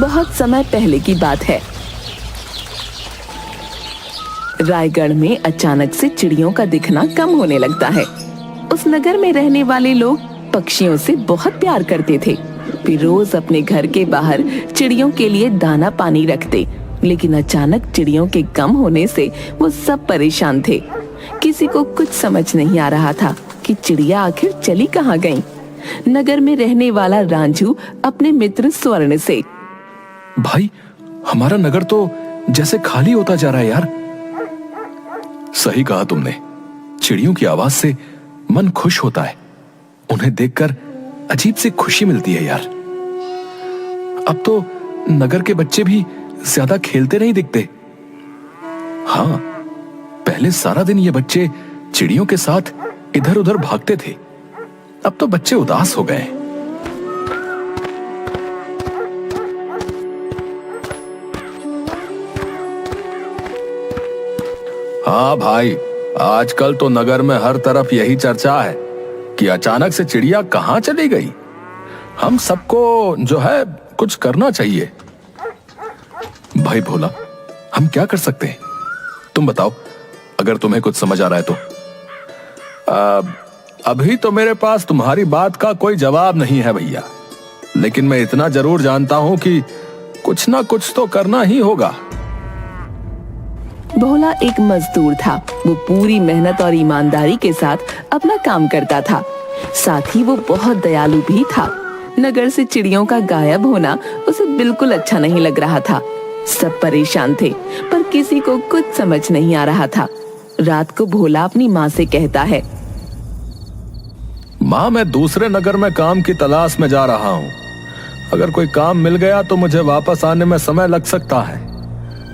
बहुत समय पहले की बात है। रायगढ़ में अचानक से चिड़ियों का दिखना कम होने लगता है। उस नगर में रहने वाले लोग पक्षियों से बहुत प्यार करते थे। वे रोज अपने घर के बाहर चिड़ियों के लिए दाना पानी रखते, लेकिन अचानक चिड़ियों के कम होने से वो सब परेशान थे। किसी को कुछ समझ नहीं आ रहा था कि चिड़िया आखिर चली कहाँ गईं। नगर में रहने वाला रांझू अपने मित्र स्वर्ण से, भाई, हमारा नगर तो जैसे खाली होता जा रहा है यार। सही कहा तुमने। चिड़ियों की आवाज से मन खुश होता है। उन्हें देखकर अजीब सी खुशी मिलती है यार। अब तो नगर के बच्चे भी ज्यादा खेलते नहीं दिखते। हाँ, पहले सारा दिन ये बच्चे चिड़ियों के साथ इधर उधर भागते थे। अब तो बच्चे उदास हो गए। हाँ भाई, आजकल तो नगर में हर तरफ यही चर्चा है कि अचानक से चिड़िया कहाँ चली गई। हम सबको जो है कुछ करना चाहिए। भाई भोला, हम क्या कर सकते हैं? तुम बताओ, अगर तुम्हें कुछ समझ आ रहा है तो। अभी तो मेरे पास तुम्हारी बात का कोई जवाब नहीं है भैया, लेकिन मैं इतना जरूर जानता हूं कि कुछ ना कुछ तो करना ही होगा। भोला एक मजदूर था। वो पूरी मेहनत और ईमानदारी के साथ अपना काम करता था। साथ ही वो बहुत दयालु भी था। नगर से चिड़ियों का गायब होना उसे बिल्कुल अच्छा नहीं लग रहा था। सब परेशान थे, पर किसी को कुछ समझ नहीं आ रहा था। रात को भोला अपनी माँ से कहता है, माँ, मैं दूसरे नगर में काम की तलाश में जा रहा हूँ। अगर कोई काम मिल गया तो मुझे वापस आने में समय लग सकता है।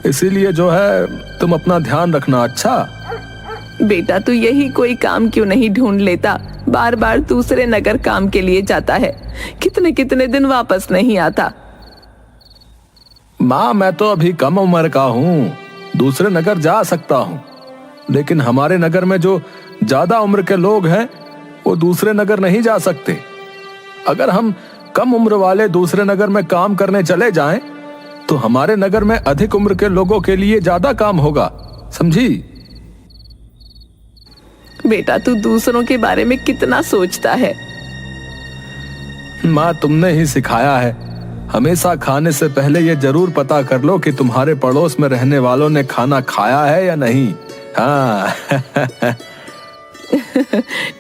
इसीलिए जो है तुम अपना ध्यान रखना। अच्छा बेटा, तू यही कोई काम क्यों नहीं ढूंढ लेता? बार बार दूसरे नगर काम के लिए जाता है, कितने कितने दिन वापस नहीं आता। माँ, मैं तो अभी कम उम्र का हूँ, दूसरे नगर जा सकता हूँ, लेकिन हमारे नगर में जो ज्यादा उम्र के लोग हैं वो दूसरे नगर नहीं जा सकते। अगर हम कम उम्र वाले दूसरे नगर में काम करने चले जाएं, तो हमारे नगर में अधिक उम्र के लोगों के लिए ज्यादा काम होगा, समझी? बेटा, तू दूसरों के बारे में कितना सोचता है। माँ, तुमने ही सिखाया है, हमेशा खाने से पहले ये जरूर पता कर लो कि तुम्हारे पड़ोस में रहने वालों ने खाना खाया है या नहीं। हाँ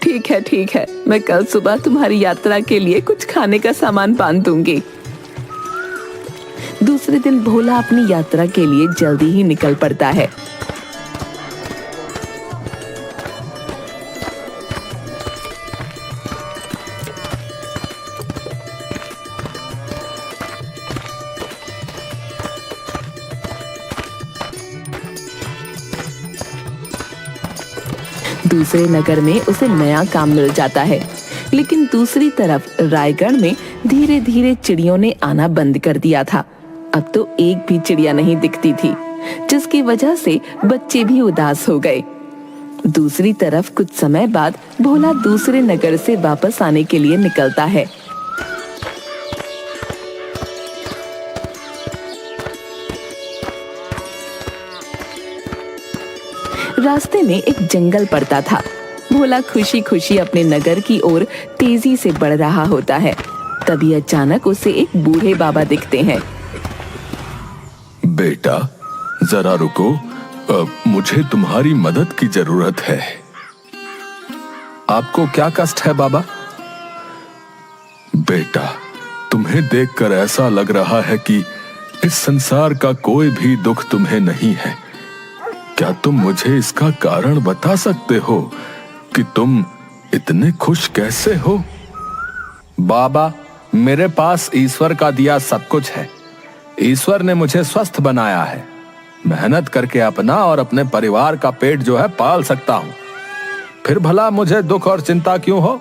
ठीक है, मैं कल सुबह तुम्हारी यात्रा के लिए कुछ खाने का सामान बांध दूंगी। दूसरे दिन भोला अपनी यात्रा के लिए जल्दी ही निकल पड़ता है। दूसरे नगर में उसे नया काम मिल जाता है, लेकिन दूसरी तरफ रायगढ़ में धीरे धीरे चिड़ियों ने आना बंद कर दिया था। अब तो एक भी चिड़िया नहीं दिखती थी, जिसकी वजह से बच्चे भी उदास हो गए। दूसरी तरफ कुछ समय बाद भोला दूसरे नगर से वापस आने के लिए निकलता है। रास्ते में एक जंगल पड़ता था। भोला खुशी खुशी अपने नगर की ओर तेजी से बढ़ रहा होता है। तभी अचानक उसे एक बूढ़े बाबा दिखते हैं। बेटा, जरा रुको, मुझे तुम्हारी मदद की जरूरत है। आपको क्या कष्ट है बाबा? बेटा, तुम्हें देखकर ऐसा लग रहा है कि इस संसार का कोई भी दुख तुम्हें नहीं है। क्या तुम मुझे इसका कारण बता सकते हो कि तुम इतने खुश कैसे हो? बाबा, मेरे पास ईश्वर का दिया सब कुछ है। ईश्वर ने मुझे स्वस्थ बनाया है। मेहनत करके अपना और अपने परिवार का पेट जो है पाल सकता हूं। फिर भला मुझे दुख और चिंता क्यों हो?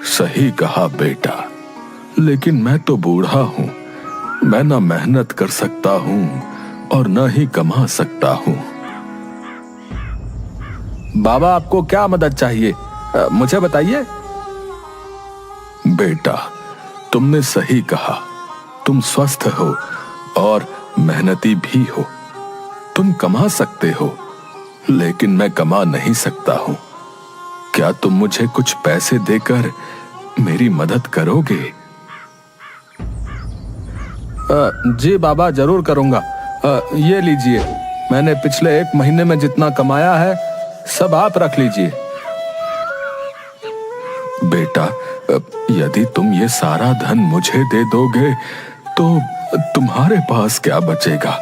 सही कहा बेटा, लेकिन मैं तो बूढ़ा हूं। मैं ना मेहनत कर सकता हूं और न ही कमा सकता हूं। बाबा, आपको क्या मदद चाहिए? मुझे बताइए। बेटा, तुमने सही कहा। तुम स्वस्थ हो और मेहनती भी हो। तुम कमा सकते हो, लेकिन मैं कमा नहीं सकता हूं। क्या तुम मुझे कुछ पैसे देकर मेरी मदद करोगे? जी बाबा, जरूर करूंगा। ये लीजिए, मैंने पिछले 1 महीने में जितना कमाया है सब आप रख लीजिए। बेटा, यदि तुम ये सारा धन मुझे दे दोगे तो तुम्हारे पास क्या बचेगा?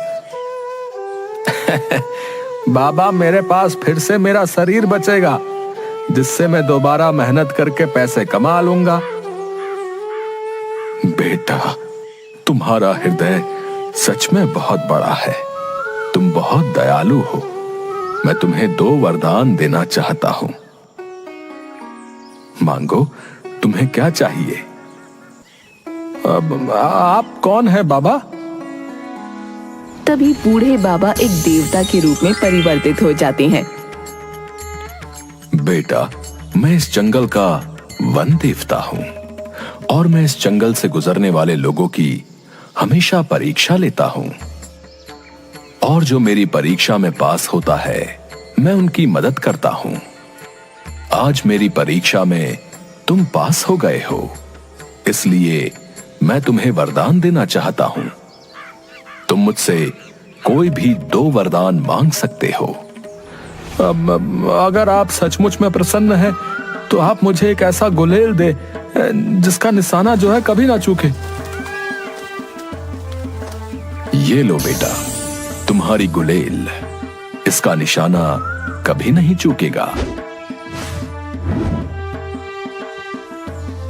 बाबा, मेरे पास फिर से मेरा शरीर बचेगा, जिससे मैं दोबारा मेहनत करके पैसे कमा लूंगा। बेटा, तुम्हारा हृदय सच में बहुत बड़ा है। तुम बहुत दयालु हो। मैं तुम्हें 2 वरदान देना चाहता हूं। मांगो, तुम्हें क्या चाहिए? आप कौन है बाबा? तभी बूढ़े बाबा एक देवता के रूप में परिवर्तित हो जाते हैं। बेटा, मैं इस जंगल का वन देवता हूं और मैं इस जंगल से गुजरने वाले लोगों की हमेशा परीक्षा लेता हूं, और जो मेरी परीक्षा में पास होता है मैं उनकी मदद करता हूं। आज मेरी परीक्षा में तुम पास हो गए हो, इसलिए मैं तुम्हें वरदान देना चाहता हूं। तुम मुझसे कोई भी 2 वरदान मांग सकते हो। अगर आप सचमुच में प्रसन्न हैं, तो आप मुझे एक ऐसा गुलेल दे जिसका निशाना जो है कभी ना चूके। ये लो बेटा, तुम्हारी गुलेल। इसका निशाना कभी नहीं चूकेगा।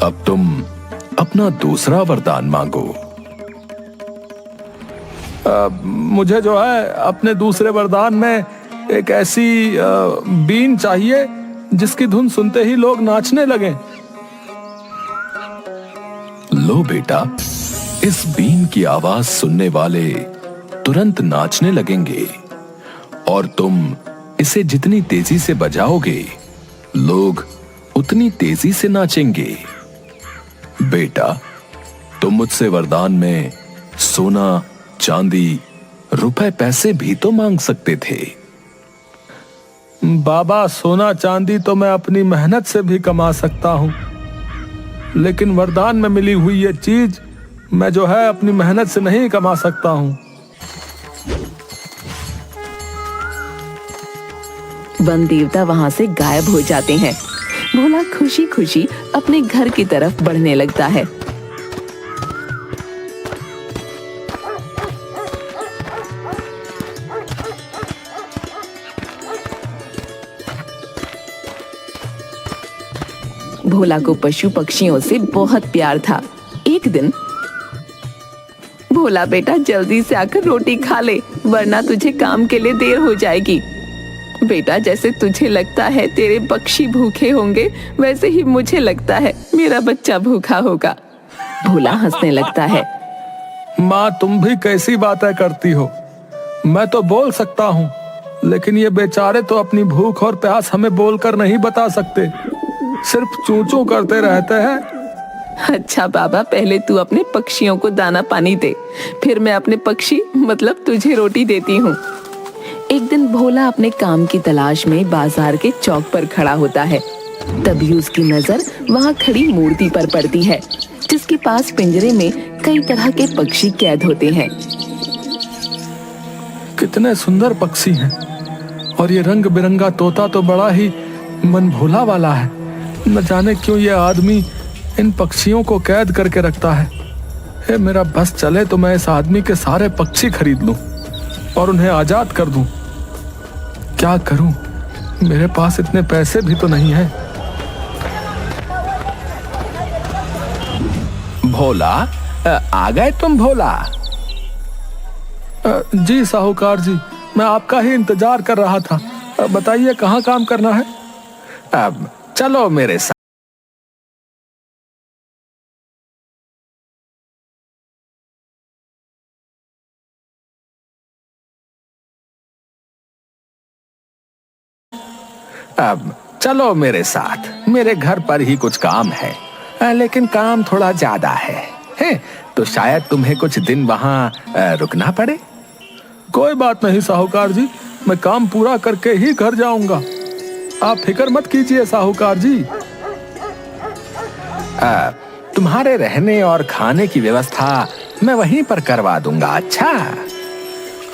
अब तुम अपना दूसरा वरदान मांगो। मुझे जो है अपने दूसरे वरदान में एक ऐसी बीन चाहिए जिसकी धुन सुनते ही लोग नाचने लगें। लो बेटा, इस बीन की आवाज सुनने वाले तुरंत नाचने लगेंगे, और तुम इसे जितनी तेजी से बजाओगे लोग उतनी तेजी से नाचेंगे। बेटा, तुम मुझसे वरदान में सोना, चांदी, रुपए, पैसे भी तो मांग सकते थे। बाबा, सोना चांदी तो मैं अपनी मेहनत से भी कमा सकता हूं, लेकिन वरदान में मिली हुई ये चीज मैं जो है अपनी मेहनत से नहीं कमा सकता हूं। वन देवता वहां से गायब हो जाते हैं। भोला खुशी खुशी अपने घर की तरफ बढ़ने लगता है। भोला को पशु पक्षियों से बहुत प्यार था। एक दिन, भोला बेटा जल्दी से आकर रोटी खा ले, वरना तुझे काम के लिए देर हो जाएगी। बेटा, जैसे तुझे लगता है तेरे पक्षी भूखे होंगे, वैसे ही मुझे लगता है मेरा बच्चा भूखा होगा। भोला हंसने लगता है। माँ, तुम भी कैसी बातें करती हो? मैं तो बोल सकता हूँ, लेकिन ये बेचारे तो अपनी भूख और प्यास हमें बोलकर नहीं बता सकते, सिर्फ चूं चूं करते रहते हैं। अच्छा बाबा, पहले तू अपने पक्षियों को दाना पानी दे, फिर मैं अपने पक्षी मतलब तुझे रोटी देती हूँ। एक दिन भोला अपने काम की तलाश में बाजार के चौक पर खड़ा होता है। तभी उसकी नजर वहाँ खड़ी मूर्ति पर पड़ती है, जिसके पास पिंजरे में कई तरह के पक्षी कैद होते हैं। कितने सुंदर पक्षी हैं, और ये रंग बिरंगा तोता तो बड़ा ही मन भोला वाला है। न जाने क्यों ये आदमी इन पक्षियों को कैद करके रखता है। हे मेरा बस चले तो मैं इस आदमी के सारे पक्षी खरीद लूं और उन्हें आजाद कर दूं। क्या करूं, मेरे पास इतने पैसे भी तो नहीं हैं। भोला, आ गए तुम भोला? जी साहूकार जी, मैं आपका ही इंतजार कर रहा था। बताइए कहाँ काम करना है? अब चलो मेरे साथ। अब चलो मेरे साथ, मेरे घर पर ही कुछ काम है, लेकिन काम थोड़ा ज्यादा है। तो शायद तुम्हें कुछ दिन वहां रुकना पड़े। कोई बात नहीं साहूकार जी, मैं काम पूरा करके ही घर जाऊंगा। आप फिक्र मत कीजिए साहूकार जी। तुम्हारे रहने और खाने की व्यवस्था मैं वहीं पर करवा दूंगा। अच्छा,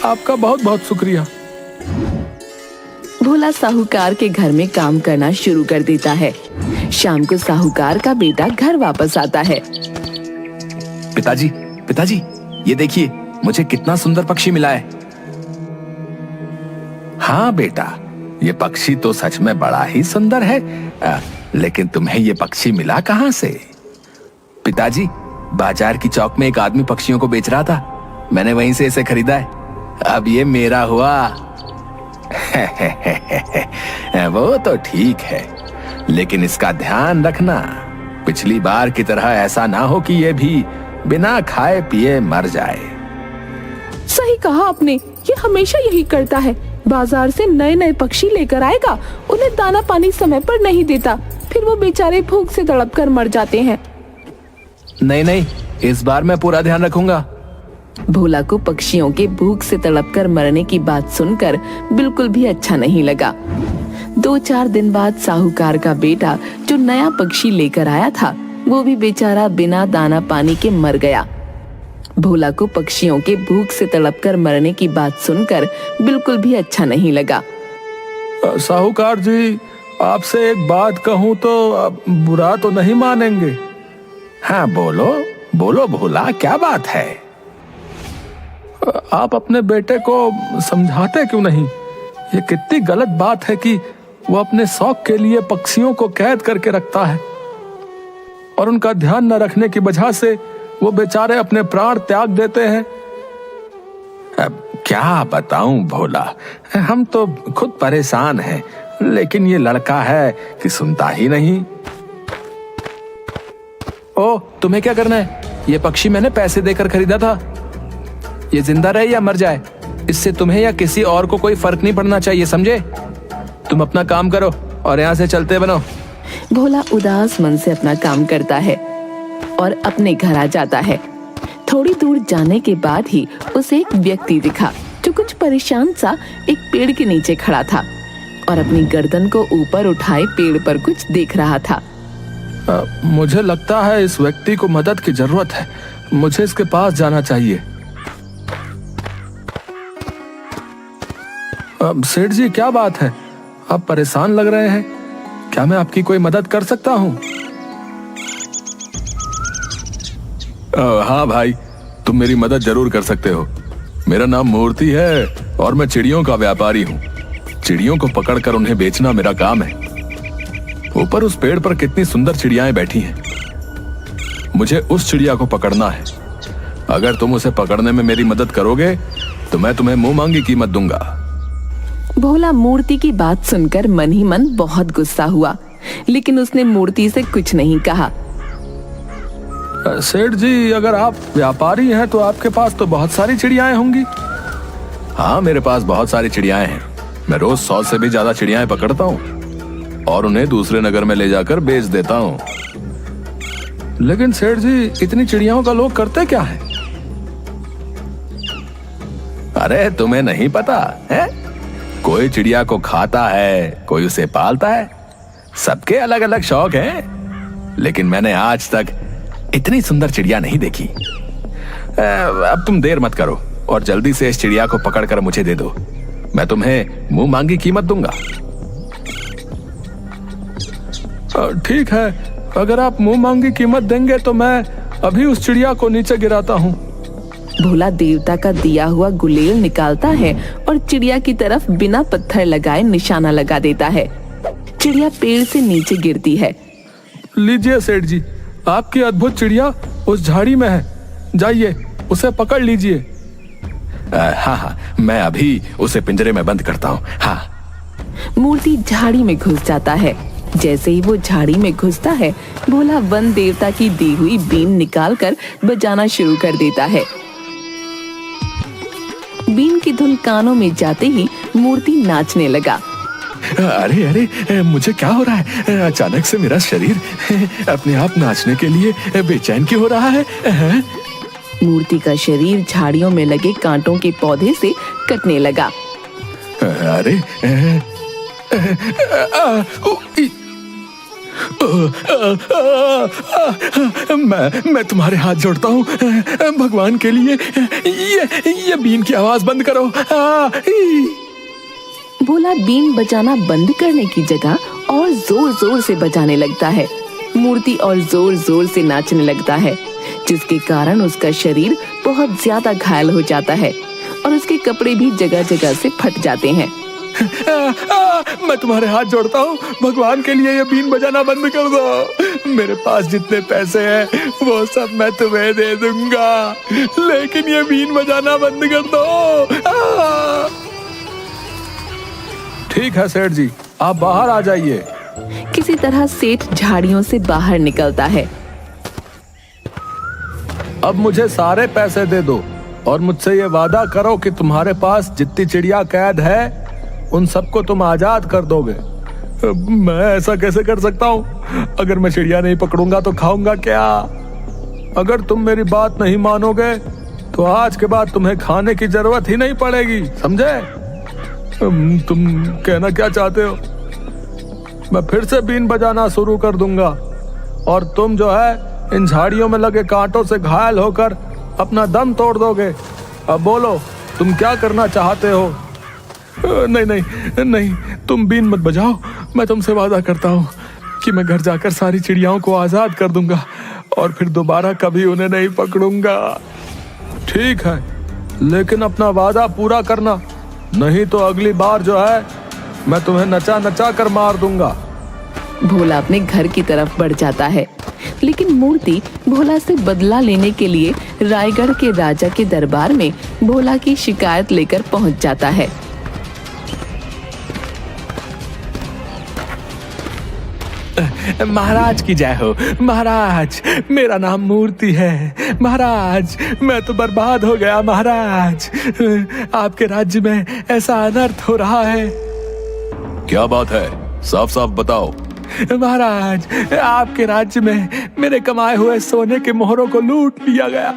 आपका बहुत बहुत शुक्रिया। भोला साहूकार के घर में काम करना शुरू कर देता है। शाम को साहूकार का बेटा घर वापस आता है। पिताजी, पिताजी, ये देखिए मुझे कितना सुंदर पक्षी मिला है। हाँ बेटा, ये पक्षी तो सच में बड़ा ही सुंदर है। लेकिन तुम्हें ये पक्षी मिला कहां से? पिताजी, बाजार की चौक में एक आदमी पक्षियों को बेच रहा था, मैंने वहीं से इसे खरीदा है। अब ये मेरा हुआ। वो तो ठीक है, लेकिन इसका ध्यान रखना, पिछली बार की तरह ऐसा ना हो कि ये भी बिना खाए पिए मर जाए। सही कहा आपने, ये हमेशा यही करता है। बाजार से नए नए पक्षी लेकर आएगा, उन्हें दाना पानी समय पर नहीं देता, फिर वो बेचारे भूख से तड़प कर मर जाते हैं। नहीं नहीं, इस बार मैं पूरा ध्यान रखूंगा। भोला को पक्षियों के भूख से तड़प कर मरने की बात सुनकर बिल्कुल भी अच्छा नहीं लगा। 2-4 दिन बाद साहूकार का बेटा जो नया पक्षी लेकर आया था, वो भी बेचारा बिना दाना पानी के मर गया। भोला को पक्षियों के भूख से तड़प कर मरने की बात सुनकर बिल्कुल भी अच्छा नहीं लगा। साहूकार जी, आपसे एक बात कहूँ तो आप बुरा तो नहीं मानेंगे? हाँ बोलो बोलो भोला, क्या बात है? आप अपने बेटे को समझाते क्यों नहीं? ये कितनी गलत बात है कि वो अपने शौक के लिए पक्षियों को कैद करके रखता है और उनका ध्यान न रखने की वजह से वो बेचारे अपने प्राण त्याग देते हैं। अब क्या बताऊं भोला, हम तो खुद परेशान हैं, लेकिन ये लड़का है कि सुनता ही नहीं। ओ, तुम्हें क्या करना है? ये पक्षी मैंने पैसे देकर खरीदा था। ये जिंदा रहे या मर जाए, इससे तुम्हें या किसी और को कोई फर्क नहीं पड़ना चाहिए, समझे? तुम अपना काम करो और यहाँ से चलते बनो। भोला उदास मन से अपना काम करता है और अपने घर आ जाता है। थोड़ी दूर जाने के बाद ही उसे एक व्यक्ति दिखा जो कुछ परेशान सा एक पेड़ के नीचे खड़ा था और अपनी गर्दन को ऊपर उठाए पेड़ पर कुछ देख रहा था। मुझे लगता है इस व्यक्ति को मदद की जरूरत है, मुझे इसके पास जाना चाहिए। सेठ जी, क्या बात है? आप परेशान लग रहे हैं, क्या मैं आपकी कोई मदद कर सकता हूँ? हाँ भाई, तुम मेरी मदद जरूर कर सकते हो। मेरा नाम मूर्ति है और मैं चिड़ियों का व्यापारी हूँ। चिड़ियों को पकड़कर उन्हें बेचना मेरा काम है। ऊपर उस पेड़ पर कितनी सुंदर चिड़ियाएं बैठी हैं। मुझे उस चिड़िया को पकड़ना है। अगर तुम उसे पकड़ने में मेरी मदद करोगे तो मैं तुम्हें मुंह मांगी कीमत दूंगा। भोला मूर्ति की बात सुनकर मन ही मन बहुत गुस्सा हुआ, लेकिन उसने मूर्ति से कुछ नहीं कहा। सेठ जी, अगर आप व्यापारी हैं तो आपके पास तो बहुत सारी चिड़ियाएं होंगी। हाँ, मेरे पास बहुत सारी चिड़ियाएं हैं। मैं रोज 100 से भी ज्यादा चिड़ियाएं पकड़ता हूँ और उन्हें दूसरे नगर में ले जाकर बेच देता हूँ। लेकिन सेठ जी, इतनी चिड़ियाओं का लोग करते क्या है? अरे तुम्हें नहीं पता है? कोई चिड़िया को खाता है, कोई उसे पालता है। सबके अलग अलग शौक हैं, लेकिन मैंने आज तक इतनी सुंदर चिड़िया नहीं देखी। अब तुम देर मत करो और जल्दी से इस चिड़िया को पकड़कर मुझे दे दो। मैं तुम्हें मुंह मांगी कीमत दूंगा। ठीक है, अगर आप मुंह मांगी कीमत देंगे तो मैं अभी उस चिड़िया को नीचे गिराता हूँ। भोला देवता का दिया हुआ गुलेल निकालता है और चिड़िया की तरफ बिना पत्थर लगाए निशाना लगा देता है। चिड़िया पेड़ से नीचे गिरती है। लीजिए सेठ जी, आपकी अद्भुत चिड़िया उस झाड़ी में है, जाइए उसे पकड़ लीजिए। हाँ हाँ, मैं अभी उसे पिंजरे में बंद करता हूँ। हाँ। मूर्ति झाड़ी में घुस जाता है। जैसे ही वो झाड़ी में घुसता है, भोला वन देवता की दी हुई बीन निकालकर बजाना शुरू कर देता है। बीन की धुन कानों में जाते ही मूर्ति नाचने लगा। अरे अरे, मुझे क्या हो रहा है? अचानक से मेरा शरीर अपने आप नाचने के लिए बेचैन क्यों हो रहा है? मूर्ति का शरीर झाड़ियों में लगे कांटों के पौधे से कटने लगा। अरे मैं तुम्हारे हाथ जोड़ता हूँ, भगवान के लिए ये बीन की आवाज बंद करो। भोला बीन बजाना बंद करने की जगह और जोर जोर से बजाने लगता है। मूर्ति और जोर जोर से नाचने लगता है, जिसके कारण उसका शरीर बहुत ज्यादा घायल हो जाता है और उसके कपड़े भी जगह जगह से फट जाते हैं। मैं तुम्हारे हाथ जोड़ता हूँ, भगवान के लिए ये बीन बजाना बंद कर दो। मेरे पास जितने पैसे हैं वो सब मैं तुम्हें दे दूंगा, लेकिन ये बीन बजाना बंद कर दो। ठीक है सेठ जी, आप बाहर आ जाइए। किसी तरह सेठ झाड़ियों से बाहर निकलता है। अब मुझे सारे पैसे दे दो और मुझसे ये वादा करो कि तुम्हारे पास जितनी चिड़िया कैद है उन सबको तुम आजाद कर दोगे। मैं ऐसा कैसे कर सकता हूँ? अगर मैं चिड़िया नहीं पकड़ूंगा तो खाऊंगा क्या? अगर तुम मेरी बात नहीं मानोगे तो आज के बाद तुम्हें खाने की जरूरत ही नहीं पड़ेगी, समझे? तुम कहना क्या चाहते हो? मैं फिर से बीन बजाना शुरू कर दूंगा और तुम जो है इन झाड़ियों में लगे कांटों से घायल होकर अपना दम तोड़ दोगे। अब बोलो, तुम क्या करना चाहते हो? नहीं नहीं नहीं, तुम बीन मत बजाओ। मैं तुमसे वादा करता हूँ कि मैं घर जाकर सारी चिड़ियाओं को आजाद कर दूंगा और फिर दोबारा कभी उन्हें नहीं पकड़ूंगा। ठीक है, लेकिन अपना वादा पूरा करना, नहीं तो अगली बार जो है मैं तुम्हें नचा नचा कर मार दूंगा। भोला अपने घर की तरफ बढ़ जाता है, लेकिन मूर्ति भोला से बदला लेने के लिए रायगढ़ के राजा के दरबार में भोला की शिकायत लेकर पहुंच जाता है। महाराज की जय हो। महाराज, मेरा नाम मूर्ति है। महाराज, मैं तो बर्बाद हो गया। महाराज, आपके राज्य में ऐसा अनर्थ हो रहा है। क्या बात है? साफ साफ बताओ। महाराज, आपके राज्य में मेरे कमाए हुए सोने के मोहरों को लूट लिया गया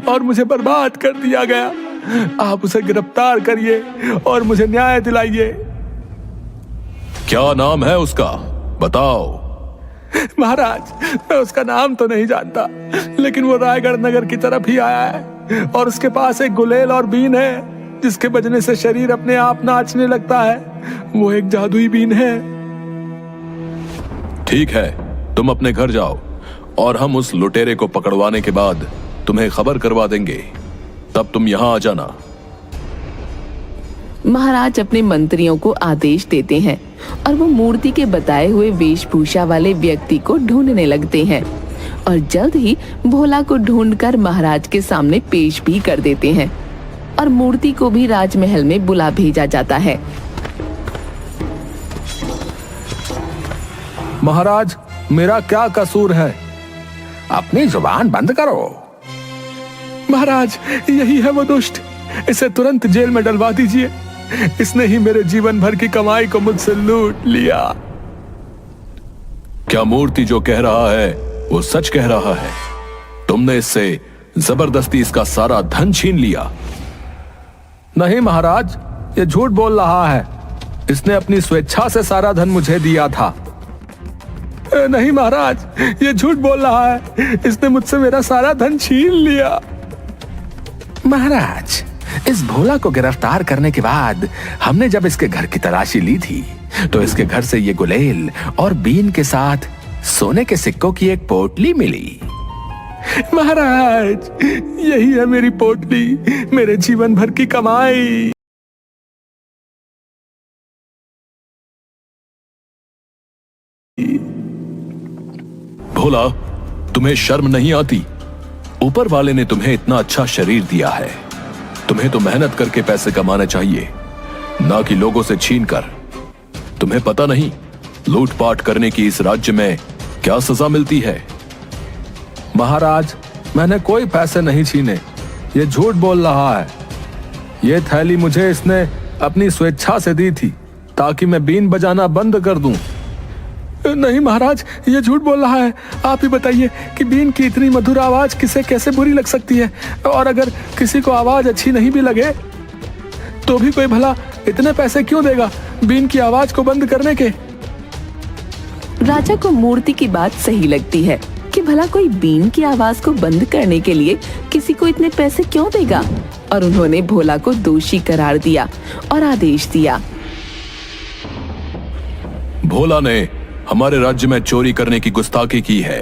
और मुझे बर्बाद कर दिया गया। आप उसे गिरफ्तार करिए और मुझे न्याय दिलाइए। क्या नाम है उसका? बताओ। महाराज, मैं उसका नाम तो नहीं जानता, लेकिन वो रायगढ़ नगर की तरफ ही आया है और उसके पास एक गुलेल और बीन है जिसके बजने से शरीर अपने आप नाचने लगता है। वो एक जादुई बीन है। ठीक है, तुम अपने घर जाओ और हम उस लुटेरे को पकड़वाने के बाद तुम्हें खबर करवा देंगे। तब तुम यहां आ जाना। महाराज अपने मंत्रियों को आदेश देते हैं और वो मूर्ति के बताए हुए वेशभूषा वाले व्यक्ति को ढूंढने लगते हैं और जल्द ही भोला को ढूंढकर महाराज के सामने पेश भी कर देते हैं और मूर्ति को भी राजमहल में बुला भेजा जाता है। महाराज, मेरा क्या कसूर है? अपनी जुबान बंद करो। महाराज, यही है वो दुष्ट। इसे तुरंत जेल में डलवा दीजिए। इसने ही मेरे जीवन भर की कमाई को मुझसे लूट लिया। क्या मूर्ति जो कह रहा है वो सच कह रहा है? तुमने इससे जबरदस्ती इसका सारा धन छीन लिया? नहीं महाराज, ये झूठ बोल रहा है। इसने अपनी स्वेच्छा से सारा धन मुझे दिया था। नहीं महाराज, ये झूठ बोल रहा है। इसने मुझसे मेरा सारा धन छीन लिया। महाराज, इस भोला को गिरफ्तार करने के बाद हमने जब इसके घर की तलाशी ली थी तो इसके घर से ये गुलेल और बीन के साथ सोने के सिक्कों की एक पोटली मिली। महाराज, यही है मेरी पोटली, मेरे जीवन भर की कमाई। भोला, तुम्हें शर्म नहीं आती? ऊपर वाले ने तुम्हें इतना अच्छा शरीर दिया है। तुम्हें तो मेहनत करके पैसे कमाने चाहिए, ना कि लोगों से छीन कर। तुम्हें पता नहीं लूटपाट करने की इस राज्य में क्या सजा मिलती है? महाराज, मैंने कोई पैसे नहीं छीने। ये झूठ बोल रहा है। ये थैली मुझे इसने अपनी स्वेच्छा से दी थी ताकि मैं बीन बजाना बंद कर दूं। नहीं महाराज, ये झूठ बोल रहा है। आप ही बताइए कि बीन की इतनी मधुर आवाज किसे कैसे बुरी लग सकती है, और अगर किसी को आवाज अच्छी नहीं भी लगे तो भी कोई भला इतने पैसे क्यों देगा बीन की आवाज को बंद करने के। राजा को मूर्ति की बात सही लगती है कि भला कोई बीन की आवाज को बंद करने के लिए किसी को इतने पैसे क्यों देगा, और उन्होंने भोला को दोषी करार दिया और आदेश दिया। भोला ने हमारे राज्य में चोरी करने की गुस्ताखी की है,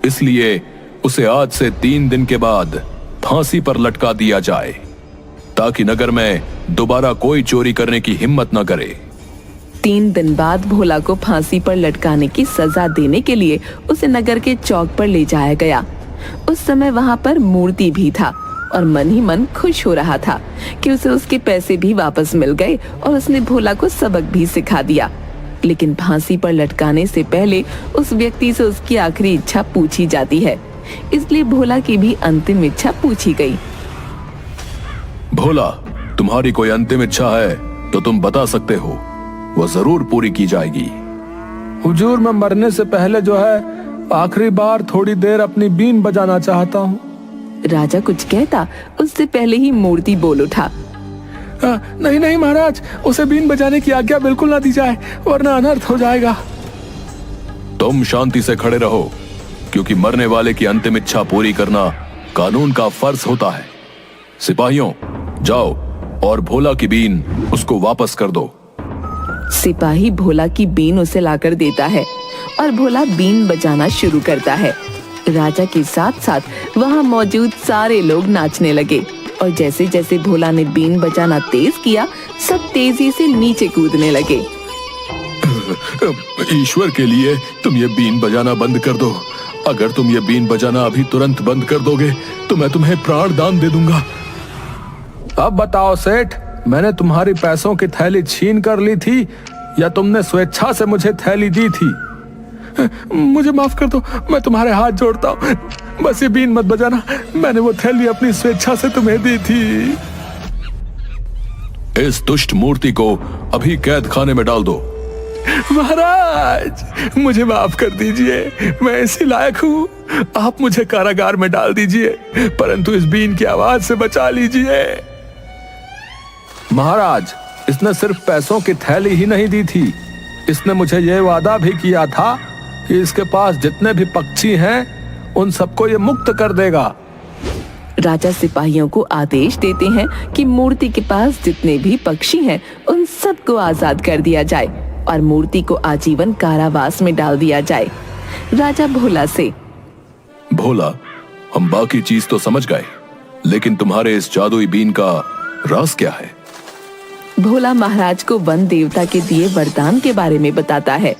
इसलिए उसे आज से 3 दिन के बाद फांसी पर लटका दिया जाए, ताकि नगर में दोबारा कोई चोरी करने की हिम्मत न करे। 3 दिन बाद भोला को फांसी पर लटकाने की सजा देने के लिए उसे नगर के चौक पर ले जाया गया। उस समय वहां पर मूर्ति भी था और मन ही मन खुश हो रहा था कि उसे उसके पैसे भी वापस मिल गए और उसने भोला को सबक भी सिखा दिया। लेकिन फांसी पर लटकाने से पहले उस व्यक्ति से उसकी आखिरी इच्छा पूछी जाती है, इसलिए भोला की भी अंतिम इच्छा पूछी गई। भोला, तुम्हारी कोई अंतिम इच्छा है तो तुम बता सकते हो, वो जरूर पूरी की जाएगी। हुजूर, मैं मरने से पहले जो है आखिरी बार थोड़ी देर अपनी बीन बजाना चाहता हूँ। राजा कुछ कहता उससे पहले ही मूर्ति बोल उठा। नहीं नहीं महाराज, उसे बीन बजाने की आज्ञा बिल्कुल ना दी जाए, वरना अनर्थ हो जाएगा। तुम शांति से खड़े रहो, क्योंकि मरने वाले की अंतिम इच्छा पूरी करना कानून का फर्ज होता है। सिपाहियों, जाओ और भोला की बीन उसको वापस कर दो। सिपाही भोला की बीन उसे लाकर देता है और भोला बीन बजाना शुरू करता है। राजा के साथ साथ वहां मौजूद सारे लोग नाचने लगे, और जैसे जैसे भोला ने बीन बजाना तेज किया, सब तेजी से नीचे कूदने लगे। ईश्वर के लिए तुम ये बीन बजाना बंद कर दो। अगर तुम ये बीन बजाना अभी तुरंत बंद कर दोगे तो मैं तुम्हें प्राण दान दे दूंगा। अब बताओ सेठ, मैंने तुम्हारी पैसों की थैली छीन कर ली थी या तुमने स्वेच्छा से मुझे थैली दी थी? मुझे माफ कर दो, मैं तुम्हारे हाथ जोड़ता हूँ, बस ये बीन मत बजाना। मैंने वो थैली अपनी स्वेच्छा से तुम्हें दी थी। इस दुष्ट मूर्ति को अभी कैद खाने में डाल दो। महाराज, मुझे माफ कर दीजिए, मैं इसी लायक हूँ। आप मुझे कारागार में डाल दीजिए, परंतु इस बीन की आवाज से बचा लीजिए। महाराज, इसने सिर्फ पैसों की थैली ही नहीं दी थी, इसने मुझे यह वादा भी किया था कि इसके पास जितने भी पक्षी हैं उन सबको ये मुक्त कर देगा। राजा सिपाहियों को आदेश देते हैं कि मूर्ति के पास जितने भी पक्षी हैं उन सबको आजाद कर दिया जाए और मूर्ति को आजीवन कारावास में डाल दिया जाए। राजा भोला से, भोला, हम बाकी चीज तो समझ गए, लेकिन तुम्हारे इस जादुई बीन का राज क्या है? भोला महाराज को वन देवता के दिए वरदान के बारे में बताता है।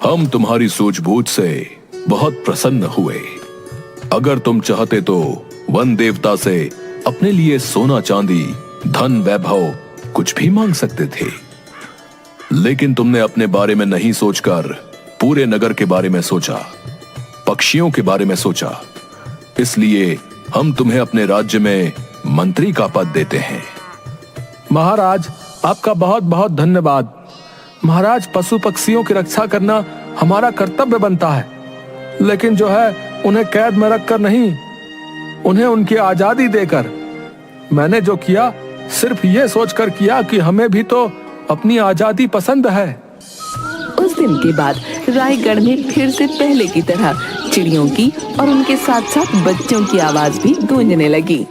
हम तुम्हारी सूझबूझ से बहुत प्रसन्न हुए। अगर तुम चाहते तो वन देवता से अपने लिए सोना चांदी, धन, वैभव कुछ भी मांग सकते थे, लेकिन तुमने अपने बारे में नहीं सोचकर पूरे नगर के बारे में सोचा, पक्षियों के बारे में सोचा। इसलिए हम तुम्हें अपने राज्य में मंत्री का पद देते हैं। महाराज, आपका बहुत बहुत धन्यवाद। महाराज, पशु पक्षियों की रक्षा करना हमारा कर्तव्य बनता है, लेकिन जो है उन्हें कैद में रखकर नहीं, उन्हें उनकी आजादी देकर। मैंने जो किया सिर्फ ये सोचकर किया कि हमें भी तो अपनी आजादी पसंद है। उस दिन के बाद रायगढ़ में फिर से पहले की तरह चिड़ियों की और उनके साथ साथ बच्चों की आवाज भी गूंजने लगी।